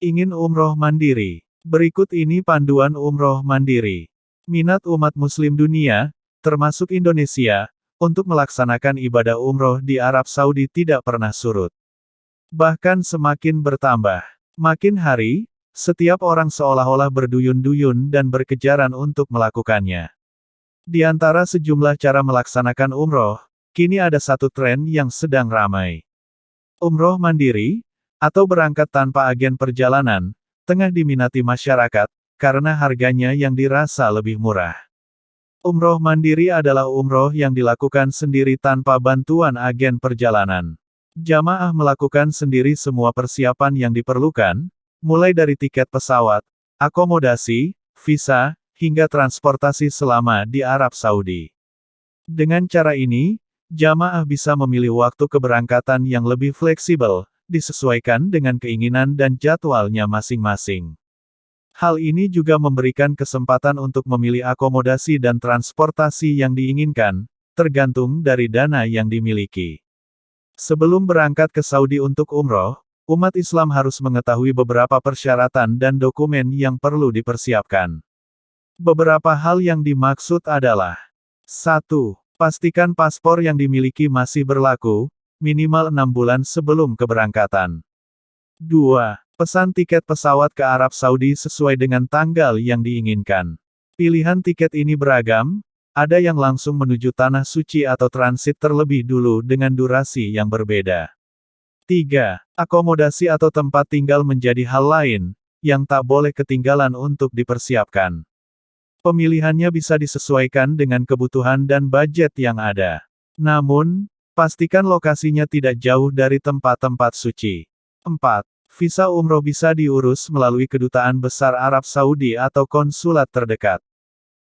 Ingin umroh mandiri? Berikut ini panduan umroh mandiri. Minat umat Muslim dunia, termasuk Indonesia, untuk melaksanakan ibadah umroh di Arab Saudi tidak pernah surut. Bahkan semakin bertambah. Makin hari, setiap orang seolah-olah berduyun-duyun dan berkejaran untuk melakukannya. Di antara sejumlah cara melaksanakan umroh, kini ada satu tren yang sedang ramai. Umroh mandiri, atau berangkat tanpa agen perjalanan, tengah diminati masyarakat, karena harganya yang dirasa lebih murah. Umroh mandiri adalah umroh yang dilakukan sendiri tanpa bantuan agen perjalanan. Jamaah melakukan sendiri semua persiapan yang diperlukan, mulai dari tiket pesawat, akomodasi, visa, hingga transportasi selama di Arab Saudi. Dengan cara ini, jamaah bisa memilih waktu keberangkatan yang lebih fleksibel, disesuaikan dengan keinginan dan jadwalnya masing-masing. Hal ini juga memberikan kesempatan untuk memilih akomodasi dan transportasi yang diinginkan, tergantung dari dana yang dimiliki. Sebelum berangkat ke Saudi untuk umroh, umat Islam harus mengetahui beberapa persyaratan dan dokumen yang perlu dipersiapkan. Beberapa hal yang dimaksud adalah: 1. Pastikan paspor yang dimiliki masih berlaku, minimal 6 bulan sebelum keberangkatan. 2. Pesan tiket pesawat ke Arab Saudi sesuai dengan tanggal yang diinginkan. Pilihan tiket ini beragam, ada yang langsung menuju Tanah Suci atau transit terlebih dulu dengan durasi yang berbeda. 3. Akomodasi atau tempat tinggal menjadi hal lain, yang tak boleh ketinggalan untuk dipersiapkan. Pemilihannya bisa disesuaikan dengan kebutuhan dan budget yang ada. Namun, pastikan lokasinya tidak jauh dari tempat-tempat suci. 4. Visa umroh bisa diurus melalui Kedutaan Besar Arab Saudi atau konsulat terdekat.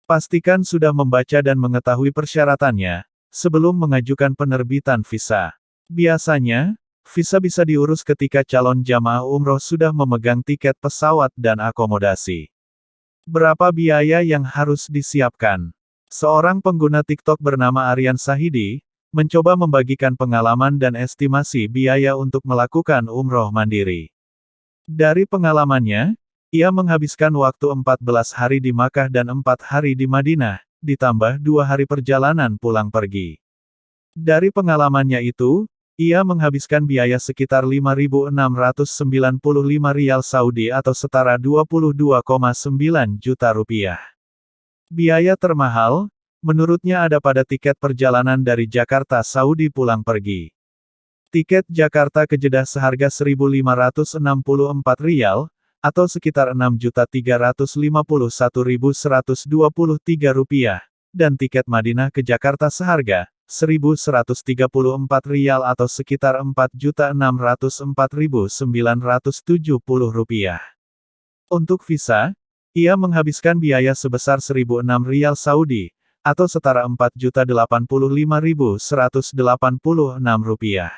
Pastikan sudah membaca dan mengetahui persyaratannya, sebelum mengajukan penerbitan visa. Biasanya, visa bisa diurus ketika calon jamaah umroh sudah memegang tiket pesawat dan akomodasi. Berapa biaya yang harus disiapkan? Seorang pengguna TikTok bernama Aryan Sahidi, mencoba membagikan pengalaman dan estimasi biaya untuk melakukan umroh mandiri. Dari pengalamannya, ia menghabiskan waktu 14 hari di Makkah dan 4 hari di Madinah, ditambah 2 hari perjalanan pulang pergi. Dari pengalamannya itu, ia menghabiskan biaya sekitar 5.695 rial Saudi atau setara 22,9 juta rupiah. Biaya termahal, menurutnya ada pada tiket perjalanan dari Jakarta Saudi pulang pergi. Tiket Jakarta ke Jeddah seharga 1.564 rial, atau sekitar 6.351.123 rupiah, dan tiket Madinah ke Jakarta seharga 1.134 rial atau sekitar 4.604.970 rupiah. Untuk visa, ia menghabiskan biaya sebesar 1.006 rial Saudi, atau setara 4.085.186 rupiah.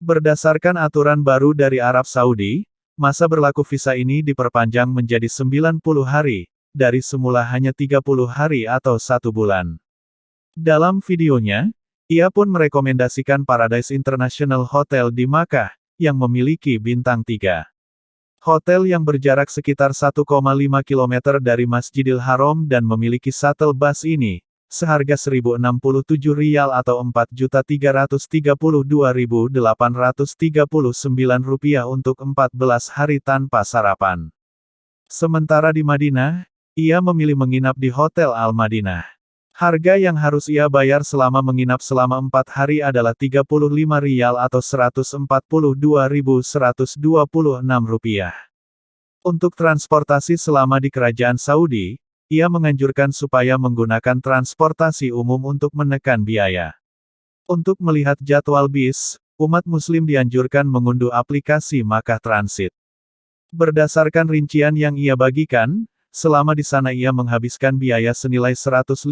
Berdasarkan aturan baru dari Arab Saudi, masa berlaku visa ini diperpanjang menjadi 90 hari, dari semula hanya 30 hari atau 1 bulan. Dalam videonya, ia pun merekomendasikan Paradise International Hotel di Makkah, yang memiliki bintang 3. Hotel yang berjarak sekitar 1,5 km dari Masjidil Haram dan memiliki shuttle bus ini, seharga 1.067 rial atau 4.332.839 rupiah untuk 14 hari tanpa sarapan. Sementara di Madinah, ia memilih menginap di Hotel Al-Madinah. Harga yang harus ia bayar selama menginap selama 4 hari adalah 35 rial atau 142.126 rupiah. Untuk transportasi selama di Kerajaan Saudi, ia menganjurkan supaya menggunakan transportasi umum untuk menekan biaya. Untuk melihat jadwal bis, umat Muslim dianjurkan mengunduh aplikasi Makkah Transit. Berdasarkan rincian yang ia bagikan, selama di sana ia menghabiskan biaya senilai 154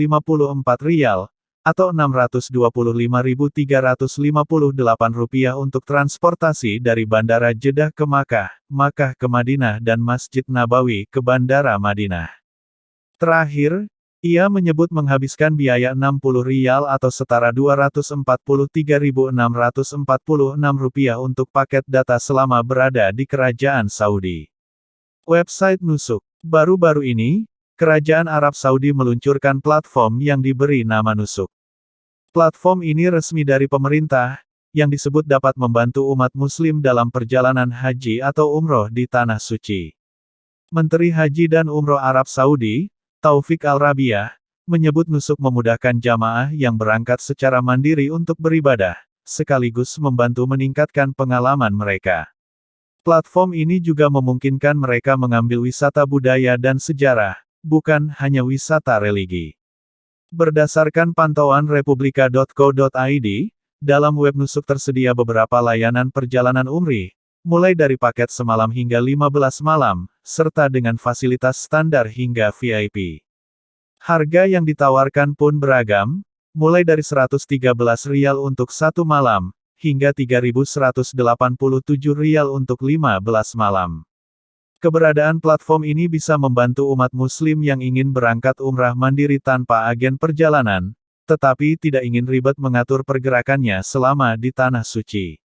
rial, atau 625.358 rupiah untuk transportasi dari Bandara Jeddah ke Makkah, Makkah ke Madinah dan Masjid Nabawi ke Bandara Madinah. Terakhir, Ia menyebut menghabiskan biaya 60 rial atau setara Rp243.646 untuk paket data selama berada di Kerajaan Saudi. Website Nusuk. Baru-baru ini, Kerajaan Arab Saudi meluncurkan platform yang diberi nama Nusuk. Platform ini resmi dari pemerintah, yang disebut dapat membantu umat muslim dalam perjalanan haji atau umroh di Tanah Suci. Menteri Haji dan Umroh Arab Saudi, Taufik Al-Rabiah, menyebut Nusuk memudahkan jamaah yang berangkat secara mandiri untuk beribadah, sekaligus membantu meningkatkan pengalaman mereka. Platform ini juga memungkinkan mereka mengambil wisata budaya dan sejarah, bukan hanya wisata religi. Berdasarkan pantauan republika.co.id, dalam web Nusuk tersedia beberapa layanan perjalanan umrih, mulai dari paket semalam hingga 15 malam, serta dengan fasilitas standar hingga VIP. Harga yang ditawarkan pun beragam, mulai dari 113 rial untuk 1 malam, hingga 3.187 rial untuk 15 malam. Keberadaan platform ini bisa membantu umat muslim yang ingin berangkat umrah mandiri tanpa agen perjalanan, tetapi tidak ingin ribet mengatur pergerakannya selama di Tanah Suci.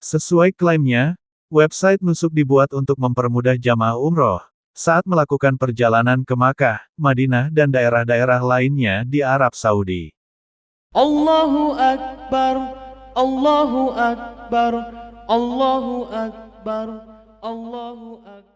Sesuai klaimnya, website Nusuk dibuat untuk mempermudah jamaah umroh saat melakukan perjalanan ke Makkah, Madinah dan daerah-daerah lainnya di Arab Saudi. Allahu Akbar. Allahu Akbar, Allahu Akbar, Allahu Akbar.